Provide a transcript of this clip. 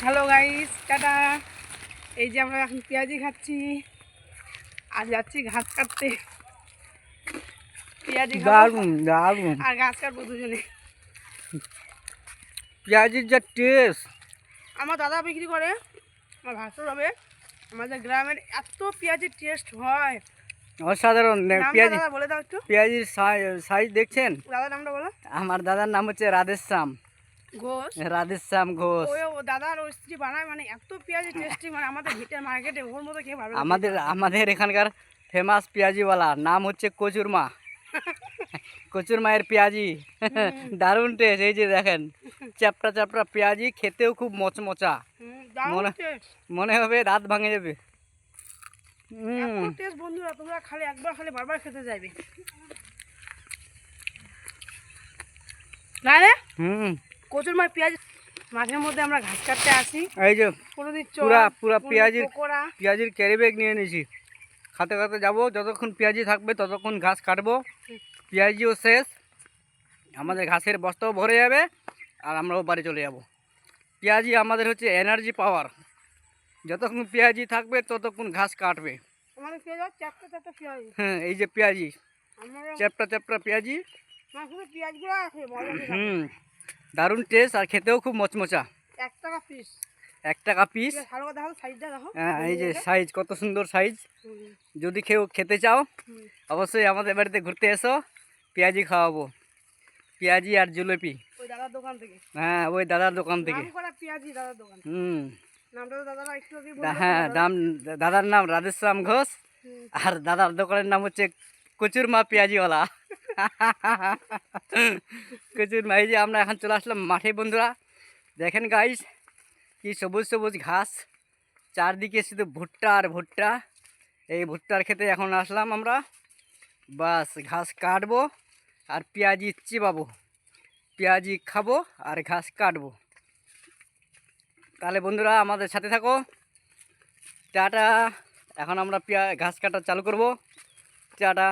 Hello guys, tata. এই যে আমরা এখন পেঁয়াজি খাচ্ছি আর যাচ্ছি ঘাস কাটতে। পেঁয়াজি দারুণ দারুণ আর ঘাস কাটবো দুজনে। পেঁয়াজির যা টেস্ট। আমার দাদা বিক্রি করে, আমার ভাসুর হবে। আমাদের গ্রামের এত পেঁয়াজির টেস্ট হয়, অসাধারণ। নামটা পেঁয়াজি দাদা বলে দাও একটু। পেঁয়াজির সাইজ দেখছেন? দাদার নামটা বলো। আমার দাদার নাম হচ্ছে রাধেশ্যাম ঘোষ। ঘোষ। ও দাদার ওই স্ত্রী বানায়, মানে এত পেঁয়াজি টেস্টি, মানে আমাদের ভিটের মার্কেটে ওর মতো খেয়ে পারবে না। আমাদের এখানকার ফেমাস পেঁয়াজিওয়ালা নাম হচ্ছে কচুরমা। কচুরমায়ের পেঁয়াজি দারুণ টেস্ট। এই যে দেখেন, চ্যাপটা চ্যাপটা পেঁয়াজি, খেতেও খুব মচমচা। মনে হবে দাঁত ভাঙে যাবে। টেস্ট বন্ধুরা, তোমরা খালি একবার খালি বারবার খেতে যাইবে না রে। কচুর মাছ পেঁয়াজ, মাঝে মধ্যে আমরা ঘাস কাটতে আসি। এই যে পুরা পেঁয়াজির ক্যারি ব্যাগ নিয়ে নিয়েছি। খাতে খাতে যাবো, যতক্ষণ পেঁয়াজি থাকবে ততক্ষণ ঘাস কাটবো। পেঁয়াজিও শেষ, আমাদের ঘাসের বস্তাও ভরে যাবে আর আমরাও বাড়ি চলে যাব। পেঁয়াজি আমাদের হচ্ছে এনার্জি পাওয়ার। যতক্ষণ পেঁয়াজি থাকবে ততক্ষণ ঘাস কাটবে। হ্যাঁ, এই যে পেঁয়াজি, চ্যাপটা চ্যাপটা পেঁয়াজি। দারুণ টেস্ট আর খেতেও খুব মচমচা। 1 টাকা পিস। হ্যাঁ, এই যে সাইজ, কত সুন্দর সাইজ। যদি কেউ খেতে চাও অবশ্যই আমাদের বাড়িতে ঘুরতে এসো, পেঁয়াজি খাওয়াবো। পেঁয়াজি আর জিলিপি। হ্যাঁ, ওই দাদার দোকান থেকে। হ্যাঁ, দাদার নাম রাধেশ্যাম ঘোষ আর দাদার দোকানের নাম হচ্ছে কচুরমা পেঁয়াজিওয়ালা। কচুরমা। এই যে আমরা এখন চলে আসলাম মাঠে বন্ধুরা। দেখেন গাইস, কি সবুজ সবুজ ঘাস, চারদিকে শুধু ভুট্টা আর ভুট্টা। এই ভুট্টার খেতে এখন আসলাম আমরা। বাস ঘাস কাটবো আর পেঁয়াজি চিবাবো, পেঁয়াজি খাবো আর ঘাস কাটবো। তাহলে বন্ধুরা আমাদের সাথে থাকো। টাটা। এখন আমরা ঘাস কাটা চালু করব। টাটা।